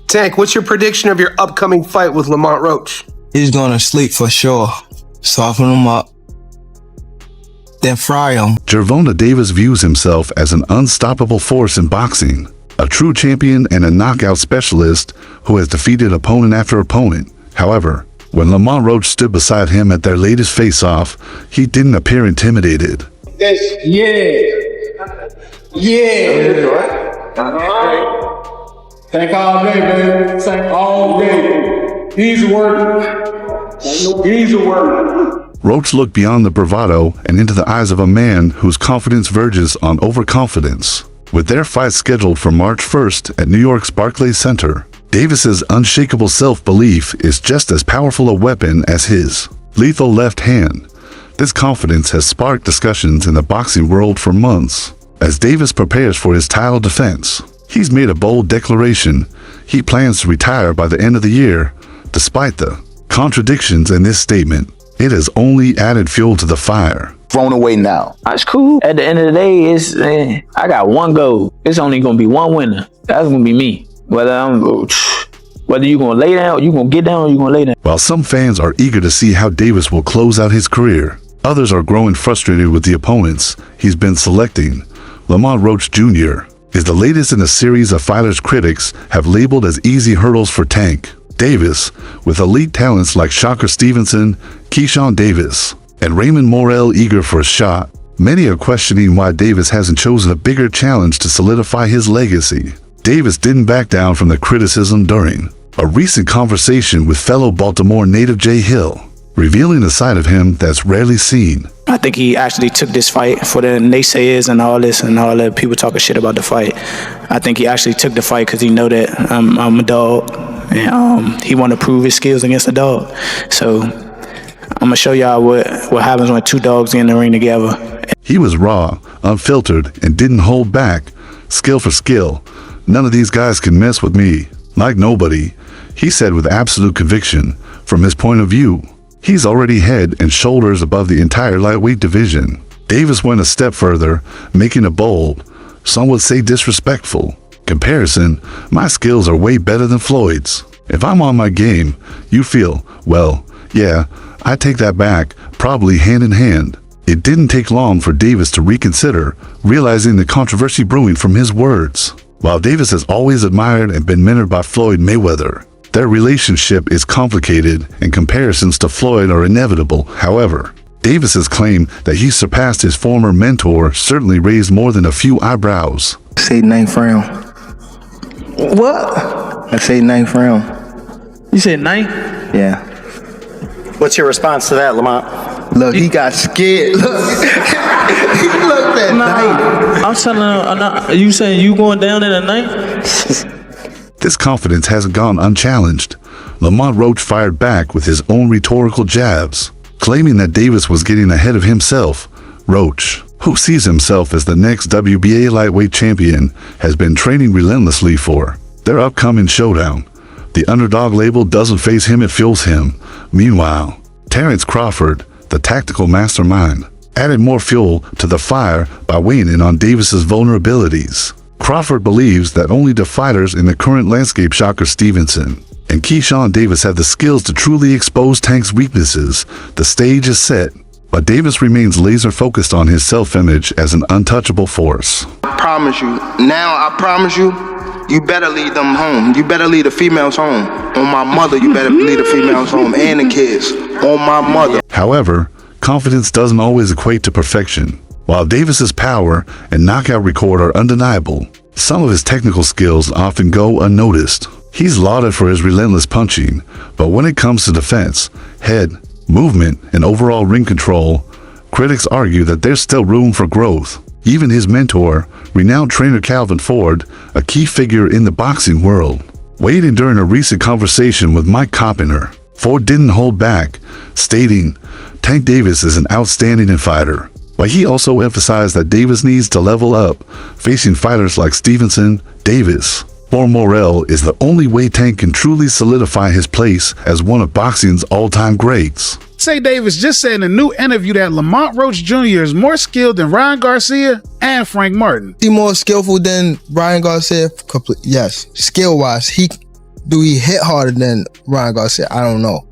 Tank, what's your prediction of your upcoming fight with Lamont Roach? He's gonna sleep for sure. Soften him up, then fry him. Gervonta Davis views himself as an unstoppable force in boxing, a true champion and a knockout specialist who has defeated opponent after opponent. However, when Lamont Roach stood beside him at their latest face-off, he didn't appear intimidated. Tank all day, baby. Tank all day. Easy work. Easy work. Roach looked beyond the bravado and into the eyes of a man whose confidence verges on overconfidence. With their fight scheduled for March 1st at New York's Barclays Center, Davis's unshakable self-belief is just as powerful a weapon as his lethal left hand. This confidence has sparked discussions in the boxing world for months. As Davis prepares for his title defense, he's made a bold declaration. He plans to retire by the end of the year. Despite the contradictions in this statement, it has only added fuel to the fire. Thrown away now. That's cool. At the end of the day, I got one goal. It's only gonna be one winner. That's gonna be me. Whether you gonna lay down, you gonna get down, or you gonna lay down. While some fans are eager to see how Davis will close out his career, others are growing frustrated with the opponents he's been selecting. Lamont Roach Jr. is the latest in a series of fighters critics have labeled as easy hurdles for Tank. Davis, with elite talents like Shakur Stevenson, Keyshawn Davis, and Raymond Morrell eager for a shot, many are questioning why Davis hasn't chosen a bigger challenge to solidify his legacy. Davis didn't back down from the criticism during a recent conversation with fellow Baltimore native Jay Hill, revealing a side of him that's rarely seen. I think he actually took this fight for the naysayers and all this and all the people talking shit about the fight. I think he actually took the fight because he know that I'm a dog, and he want to prove his skills against a dog. So I'm gonna show y'all what happens when two dogs get in the ring together. He was raw, unfiltered, and didn't hold back. Skill for skill. None of these guys can mess with me. Like nobody, he said with absolute conviction. From his point of view, he's already head and shoulders above the entire lightweight division. Davis went a step further, making a bold, some would say disrespectful, comparison. My skills are way better than Floyd's. If I'm on my game, you feel, well, yeah, I take that back, probably hand in hand. It didn't take long for Davis to reconsider, realizing the controversy brewing from his words. While Davis has always admired and been mentored by Floyd Mayweather, their relationship is complicated and comparisons to Floyd are inevitable. However, Davis's claim that he surpassed his former mentor certainly raised more than a few eyebrows. Say ninth round. What? I say ninth round. You said ninth? Yeah. What's your response to that, Lamont? Look, he got scared. Look. He looked at ninth. I'm telling him, you saying you going down in a ninth? This confidence hasn't gone unchallenged. Lamont Roach fired back with his own rhetorical jabs, claiming that Davis was getting ahead of himself. Roach, who sees himself as the next WBA lightweight champion, has been training relentlessly for their upcoming showdown. The underdog label doesn't faze him, it fuels him. Meanwhile, Terrence Crawford, the tactical mastermind, added more fuel to the fire by weighing in on Davis's vulnerabilities. Crawford believes that only the fighters in the current landscape, Shakur Stevenson and Keyshawn Davis, have the skills to truly expose Tank's weaknesses. The stage is set, but Davis remains laser focused on his self-image as an untouchable force. I promise you, you better lead them home. You better lead the females home. On my mother, you better lead the females home and the kids. On my mother. However, confidence doesn't always equate to perfection. While Davis's power and knockout record are undeniable, some of his technical skills often go unnoticed. He's lauded for his relentless punching, but when it comes to defense, head, movement, and overall ring control, critics argue that there's still room for growth. Even his mentor, renowned trainer Calvin Ford, a key figure in the boxing world, weighed in during a recent conversation with Mike Coppinger. Ford didn't hold back, stating, "Tank Davis is an outstanding fighter." But he also emphasized that Davis needs to level up, facing fighters like Stevenson, Davis, or Morrell is the only way Tank can truly solidify his place as one of boxing's all-time greats. Say Davis just said in a new interview that Lamont Roach Jr. is more skilled than Ryan Garcia and Frank Martin. He more skillful than Ryan Garcia? Yes. Skill-wise, Do he hit harder than Ryan Garcia? I don't know.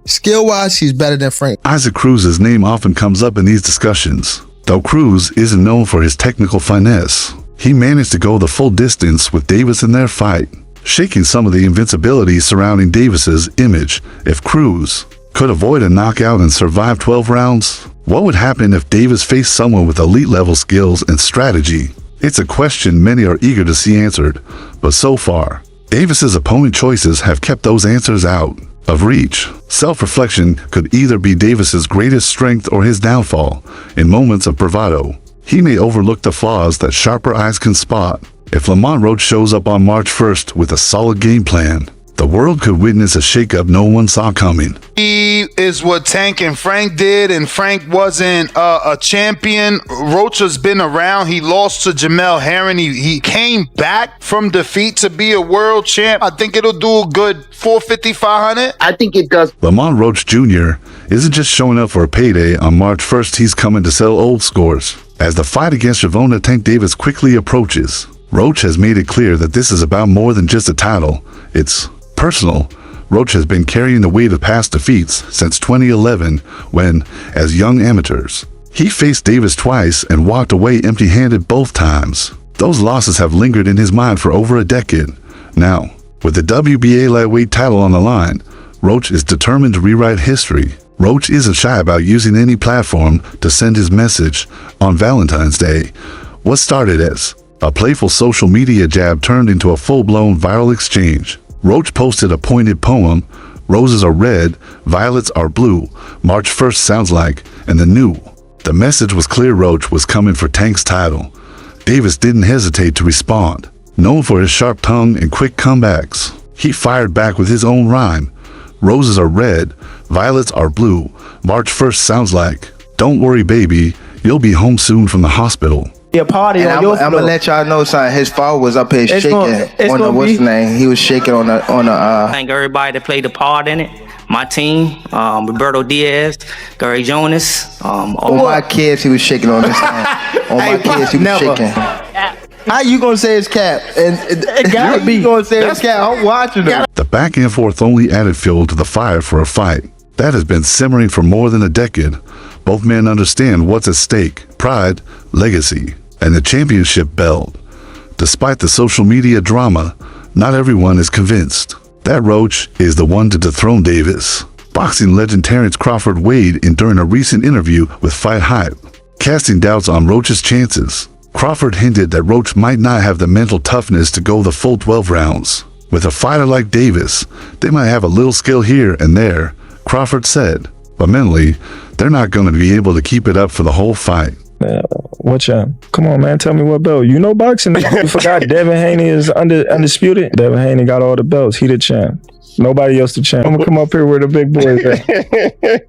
Skill-wise, he's better than Frank. Isaac Cruz's name often comes up in these discussions. Though Cruz isn't known for his technical finesse, he managed to go the full distance with Davis in their fight, shaking some of the invincibility surrounding Davis's image. If Cruz could avoid a knockout and survive 12 rounds, what would happen if Davis faced someone with elite-level skills and strategy? It's a question many are eager to see answered, but so far, Davis's opponent choices have kept those answers out of reach. Self-reflection could either be Davis's greatest strength or his downfall. In moments of bravado, he may overlook the flaws that sharper eyes can spot. If Lamont Roach shows up on March 1st with a solid game plan, the world could witness a shakeup no one saw coming. He is what Tank and Frank did, and Frank wasn't a champion. Roach has been around. He lost to Jamel Herring. He came back from defeat to be a world champ. I think it'll do a good 450, 500. I think it does. Lamont Roach Jr. isn't just showing up for a payday. On March 1st, he's coming to settle old scores. As the fight against Gervonta Tank Davis quickly approaches, Roach has made it clear that this is about more than just a title. It's personal. Roach has been carrying the weight of past defeats since 2011 when, as young amateurs, he faced Davis twice and walked away empty-handed both times. Those losses have lingered in his mind for over a decade. Now, with the WBA lightweight title on the line, Roach is determined to rewrite history. Roach isn't shy about using any platform to send his message. On Valentine's Day, what started as a playful social media jab turned into a full-blown viral exchange. Roach posted a pointed poem, "Roses are red, violets are blue, March 1st sounds like," and the message was clear. Roach was coming for Tank's title. Davis didn't hesitate to respond. Known for his sharp tongue and quick comebacks, he fired back with his own rhyme. "Roses are red, violets are blue, March 1st sounds like. Don't worry, baby, you'll be home soon from the hospital." A party And on I'm your gonna floor. let y'all know something. His father was up here shaking gonna on the what's be- the name? He was shaking on the Thank everybody that played a part in it. My team, Roberto Diaz, Gary Jonas, on my kids. He was shaking on this thing. On my kids, he was never. shaking. How you gonna say his cap? And It gotta be. you gonna say his cap? I'm watching him. The back and forth only added fuel to the fire for a fight that has been simmering for more than a decade. Both men understand what's at stake: pride, legacy, and the championship belt. Despite the social media drama, not everyone is convinced that Roach is the one to dethrone Davis. Boxing legend Terrence Crawford weighed in during a recent interview with Fight Hype, casting doubts on Roach's chances. Crawford hinted that Roach might not have the mental toughness to go the full 12 rounds. With a fighter like Davis, they might have a little skill here and there, Crawford said, but mentally, they're not going to be able to keep it up for the whole fight. What champ? Come on, man. Tell me what belt. You know boxing. You forgot Devin Haney is undisputed. Devin Haney got all the belts. He the champ. Nobody else the champ. I'm gonna come up here where the big boys at.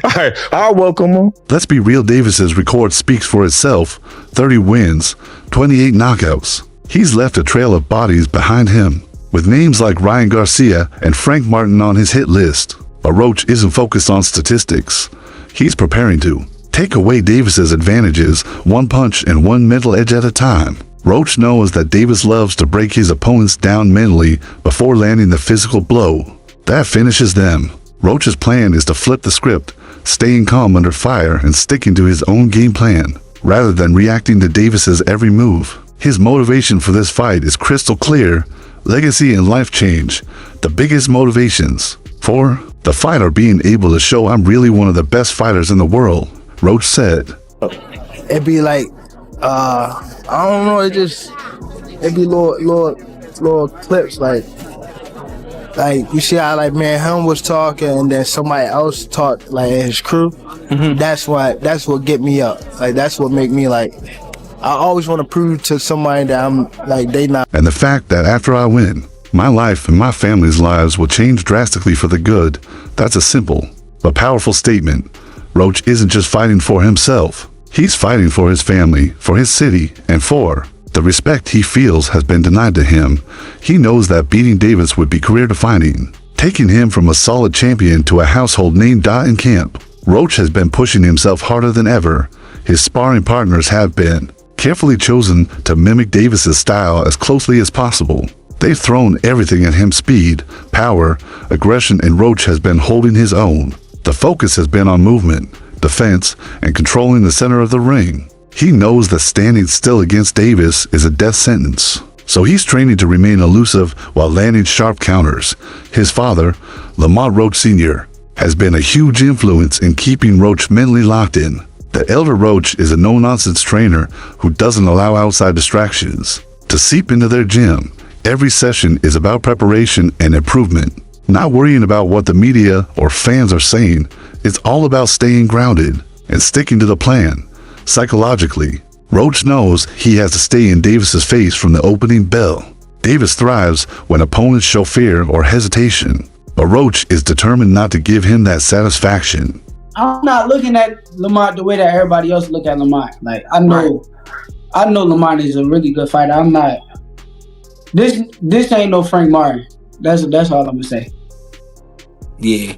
All right, I'll welcome him. Let's be real, Davis's record speaks for itself. 30 wins, 28 knockouts. He's left a trail of bodies behind him, with names like Ryan Garcia and Frank Martin on his hit list. But Roach isn't focused on statistics. He's preparing to take away Davis's advantages, one punch and one mental edge at a time. Roach knows that Davis loves to break his opponents down mentally before landing the physical blow. That finishes them. Roach's plan is to flip the script, staying calm under fire and sticking to his own game plan, rather than reacting to Davis's every move. His motivation for this fight is crystal clear: legacy and life change, the biggest motivations. For the fight are being able to show I'm really one of the best fighters in the world, Roach said. It'd be like, I don't know, it'd be little clips like you see how like man him was talking and then somebody else talked like his crew. Mm-hmm. That's what get me up. Like that's what make me like, I always want to prove to somebody that I'm like they not. And the fact that after I win, my life and my family's lives will change drastically for the good, that's a simple but powerful statement. Roach isn't just fighting for himself. He's fighting for his family, for his city, and for the respect he feels has been denied to him. He knows that beating Davis would be career-defining, taking him from a solid champion to a household name in camp. Roach has been pushing himself harder than ever. His sparring partners have been carefully chosen to mimic Davis's style as closely as possible. They've thrown everything at him: speed, power, aggression, and Roach has been holding his own. The focus has been on movement, defense, and controlling the center of the ring. He knows that standing still against Davis is a death sentence, so he's training to remain elusive while landing sharp counters. His father, Lamont Roach Sr., has been a huge influence in keeping Roach mentally locked in. The elder Roach is a no-nonsense trainer who doesn't allow outside distractions to seep into their gym. Every session is about preparation and improvement, not worrying about what the media or fans are saying. It's all about staying grounded and sticking to the plan. Psychologically, Roach knows he has to stay in Davis's face from the opening bell. Davis thrives when opponents show fear or hesitation, but Roach is determined not to give him that satisfaction. I'm not looking at Lamont the way that everybody else look at Lamont. Like, I know Lamont is a really good fighter. I'm not. This ain't no Frank Martin. That's all I'm gonna say. Yeah.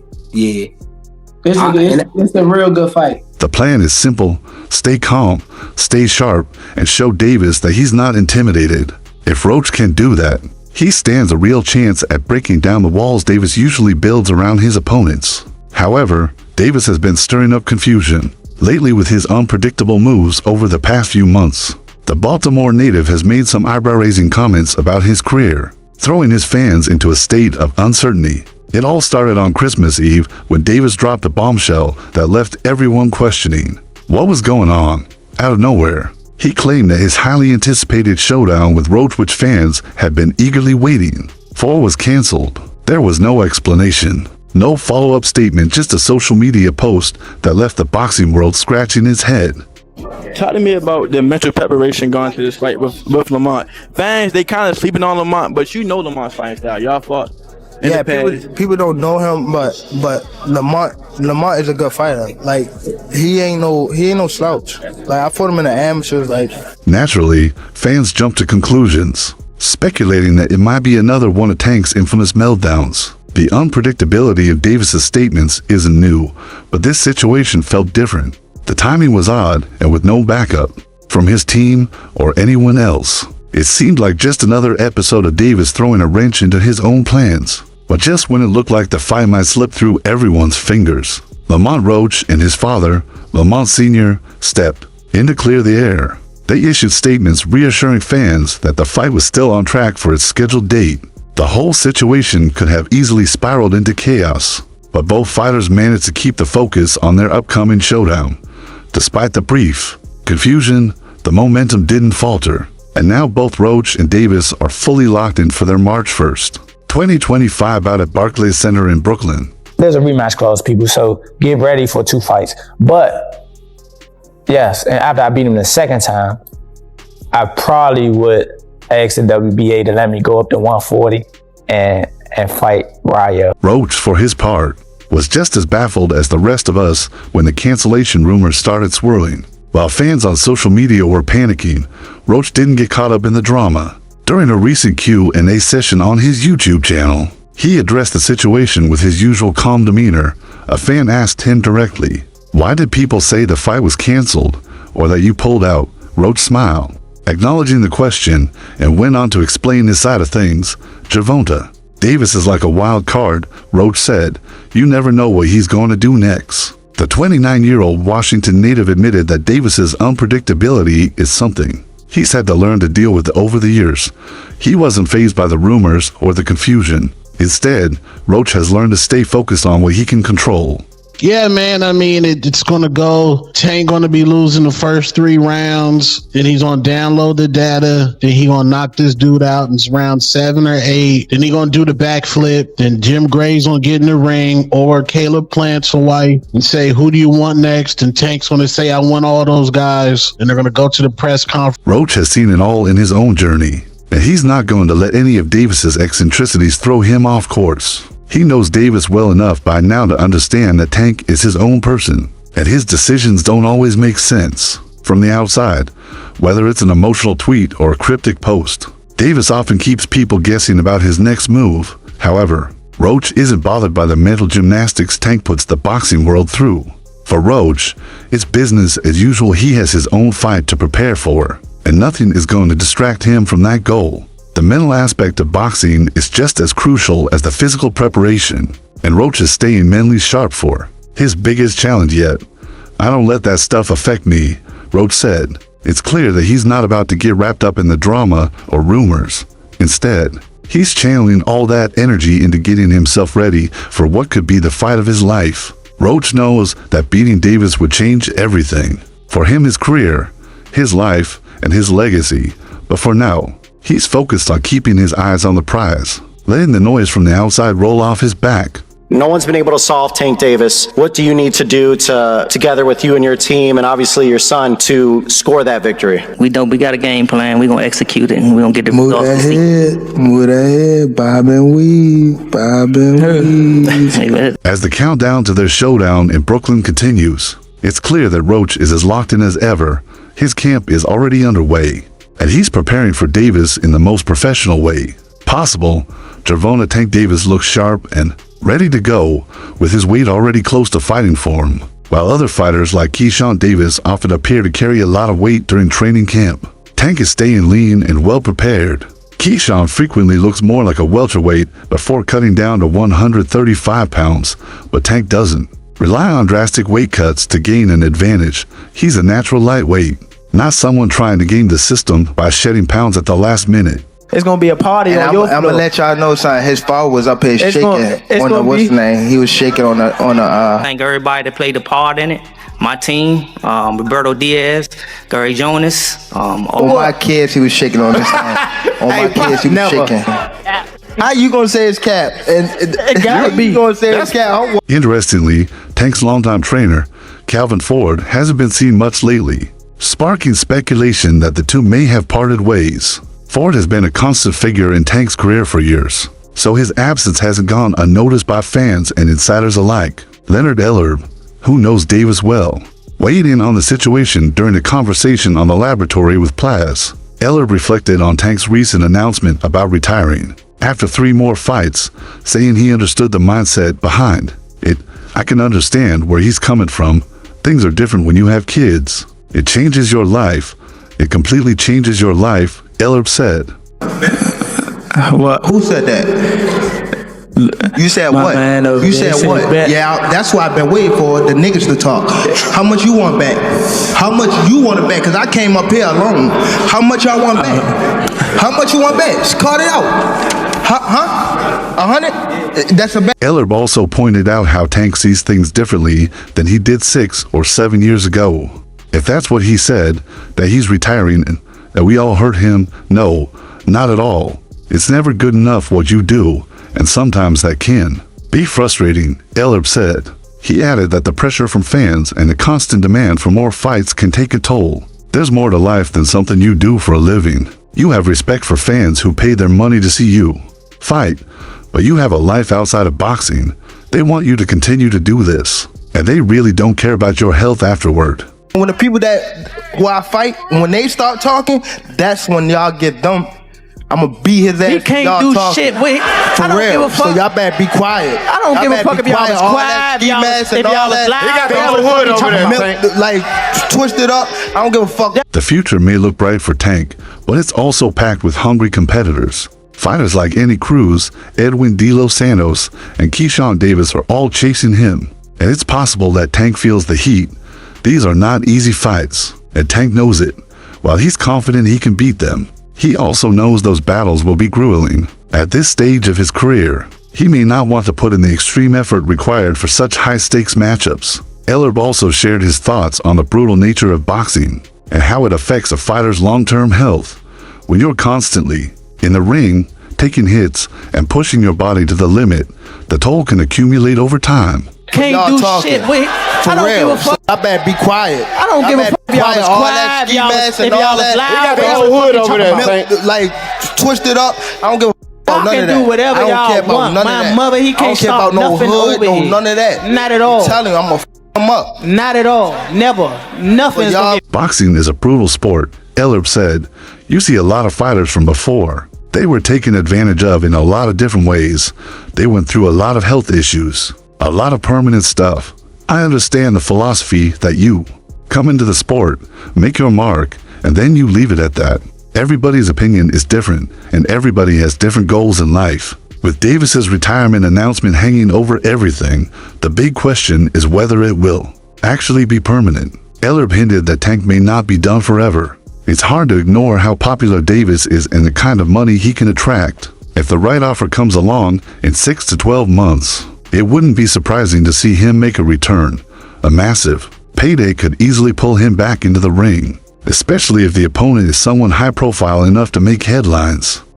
It's a real good fight. The plan is simple: stay calm, stay sharp, and show Davis that he's not intimidated. If Roach can do that, he stands a real chance at breaking down the walls Davis usually builds around his opponents. However, Davis has been stirring up confusion lately with his unpredictable moves over the past few months. The Baltimore native has made some eyebrow-raising comments about his career, throwing his fans into a state of uncertainty. It all started on Christmas Eve when Davis dropped a bombshell that left everyone questioning what was going on. Out of nowhere, he claimed that his highly anticipated showdown with Roach, which fans had been eagerly waiting for, was canceled. There was no explanation, no follow-up statement, just a social media post that left the boxing world scratching its head. Talk to me about the mental preparation going to this fight with Lamont. Fans, they kind of sleeping on Lamont, but you know Lamont's fighting style. Y'all fought. Yeah, people don't know him, but Lamont is a good fighter. Like, he ain't no slouch. Like, I fought him in the amateurs. Like, naturally, fans jump to conclusions, speculating that it might be another one of Tank's infamous meltdowns. The unpredictability of Davis's statements isn't new, but this situation felt different. The timing was odd, and with no backup from his team or anyone else, it seemed like just another episode of Davis throwing a wrench into his own plans. But just when it looked like the fight might slip through everyone's fingers, Lamont Roach and his father, Lamont Sr., stepped in to clear the air. They issued statements reassuring fans that the fight was still on track for its scheduled date. The whole situation could have easily spiraled into chaos, but both fighters managed to keep the focus on their upcoming showdown. Despite the brief confusion, the momentum didn't falter, and now both Roach and Davis are fully locked in for their March 1st, 2025 bout at Barclays Center in Brooklyn. There's a rematch clause, people, so get ready for 2 fights. But yes, and after I beat him the second time, I probably would ask the WBA to let me go up to 140 and fight Raya. Roach, for his part, was just as baffled as the rest of us when the cancellation rumors started swirling. While fans on social media were panicking, Roach didn't get caught up in the drama. During a recent Q&A session on his YouTube channel, he addressed the situation with his usual calm demeanor. A fan asked him directly, "Why did people say the fight was canceled or that you pulled out?" Roach smiled, acknowledging the question, and went on to explain his side of things. "Gervonta, Davis is like a wild card," Roach said. "You never know what he's going to do next." The 29-year-old Washington native admitted that Davis's unpredictability is something he's had to learn to deal with over the years. He wasn't fazed by the rumors or the confusion. Instead, Roach has learned to stay focused on what he can control. Yeah, man. I mean, it's going to go. Tank going to be losing the first 3 rounds. Then he's going to download the data. Then he going to knock this dude out in round 7 or 8. Then he going to do the backflip. Then Jim Gray's going to get in the ring, or Caleb Plant's wife, and say, "Who do you want next?" And Tank's going to say, "I want all those guys." And they're going to go to the press conference. Roach has seen it all in his own journey, and he's not going to let any of Davis's eccentricities throw him off course. He knows Davis well enough by now to understand that Tank is his own person, and his decisions don't always make sense from the outside, whether it's an emotional tweet or a cryptic post. Davis often keeps people guessing about his next move. However, Roach isn't bothered by the mental gymnastics Tank puts the boxing world through. For Roach, it's business as usual. He has his own fight to prepare for, and nothing is going to distract him from that goal. The mental aspect of boxing is just as crucial as the physical preparation, and Roach is staying mentally sharp for his biggest challenge yet. I don't let that stuff affect me, Roach said. It's clear that he's not about to get wrapped up in the drama or rumors. Instead, he's channeling all that energy into getting himself ready for what could be the fight of his life. Roach knows that beating Davis would change everything. For him, his career, his life, and his legacy. But for now, he's focused on keeping his eyes on the prize, letting the noise from the outside roll off his back. No one's been able to solve Tank Davis. What do you need to do together with you and your team and obviously your son to score that victory? We got a game plan. We're going to execute it, and we're going to get the Move results. that head, bob and weave, bob and weave. As the countdown to their showdown in Brooklyn continues, it's clear that Roach is as locked in as ever. His camp is already underway, and he's preparing for Davis in the most professional way possible. Gervonta Tank Davis looks sharp and ready to go, with his weight already close to fighting form, while other fighters like Keyshawn Davis often appear to carry a lot of weight during training camp. Tank is staying lean and well prepared. Keyshawn frequently looks more like a welterweight before cutting down to 135 pounds, but Tank doesn't rely on drastic weight cuts to gain an advantage. He's a natural lightweight, not someone trying to game the system by shedding pounds at the last minute. It's gonna be a party and on your floor. I'm gonna let y'all know something. His father was up here shaking on the what's the name? He was shaking on the Thank everybody that played a part in it. My team, Roberto Diaz, Gary Jonas. On my kids, he was shaking on this thing. On my kids, he was shaking. How you gonna say his cap? And you gonna say his cap? Interestingly, Tank's longtime trainer, Calvin Ford, hasn't been seen much lately, sparking speculation that the two may have parted ways. Ford has been a constant figure in Tank's career for years, so his absence hasn't gone unnoticed by fans and insiders alike. Leonard Ellerb, who knows Davis well, weighed in on the situation during a conversation on the laboratory with Plaz. Ellerb reflected on Tank's recent announcement about retiring after 3 more fights, saying he understood the mindset behind it. I can understand where he's coming from. Things are different when you have kids. It changes your life. It completely changes your life, Ellerb said. What? Who said that? You said what? You said what? Yeah, that's why I've been waiting for the niggas to talk. How much you want back? How much you want it back? Because I came up here alone. How much y'all want back? How much you want back? Just cut it out. Huh? 100? That's a bet. Ellerb also pointed out how Tank sees things differently than he did 6 or 7 years ago. If that's what he said, that he's retiring and that we all hurt him, no, not at all. It's never good enough what you do, and sometimes that can be frustrating, Ellerb said. He added that the pressure from fans and the constant demand for more fights can take a toll. There's more to life than something you do for a living. You have respect for fans who pay their money to see you fight, but you have a life outside of boxing. They want you to continue to do this, and they really don't care about your health afterward. When the people who I fight, when they start talking, that's when y'all get dumb. I'ma beat his ass. He can't do shit. Wait, for I don't real. give a fuck. So y'all better be quiet. I don't give a fuck if y'all was quiet, if y'all was loud. He got the whole hood over there. Like twisted up. I don't give a fuck. The future may look bright for Tank, but it's also packed with hungry competitors. Fighters like Andy Cruz, Edwin De Los Santos, and Keyshawn Davis are all chasing him, and it's possible that Tank feels the heat. These are not easy fights, and Tank knows it. While he's confident he can beat them, he also knows those battles will be grueling. At this stage of his career, he may not want to put in the extreme effort required for such high-stakes matchups. Ellerb also shared his thoughts on the brutal nature of boxing and how it affects a fighter's long-term health. When you're constantly in the ring, taking hits and pushing your body to the limit, the toll can accumulate over time. Can't do shit. Wait, for I don't real. give a fuck. I better be quiet. I don't give a fuck if y'all was quiet, if y'all was loud. He got the whole hood over there. Like twisted up. I don't give a fuck about none of that. I can do whatever y'all want. My mother, he can't stop nothing over here. None of that. Not at all. I'm telling you, I'm gonna f him up. Not at all. Never. Nothing. Boxing is a brutal sport, Ellerb said. You see a lot of fighters from before. They were taken advantage of in a lot of different ways. They went through a lot of health issues, a lot of permanent stuff. I understand the philosophy that you come into the sport, make your mark, and then you leave it at that. Everybody's opinion is different, and everybody has different goals in life. With Davis's retirement announcement hanging over everything, the big question is whether it will actually be permanent. Ellerb hinted that Tank may not be done forever. It's hard to ignore how popular Davis is and the kind of money he can attract. If the right offer comes along in 6 to 12 months, it wouldn't be surprising to see him make a return. A massive payday could easily pull him back into the ring, especially if the opponent is someone high profile enough to make headlines.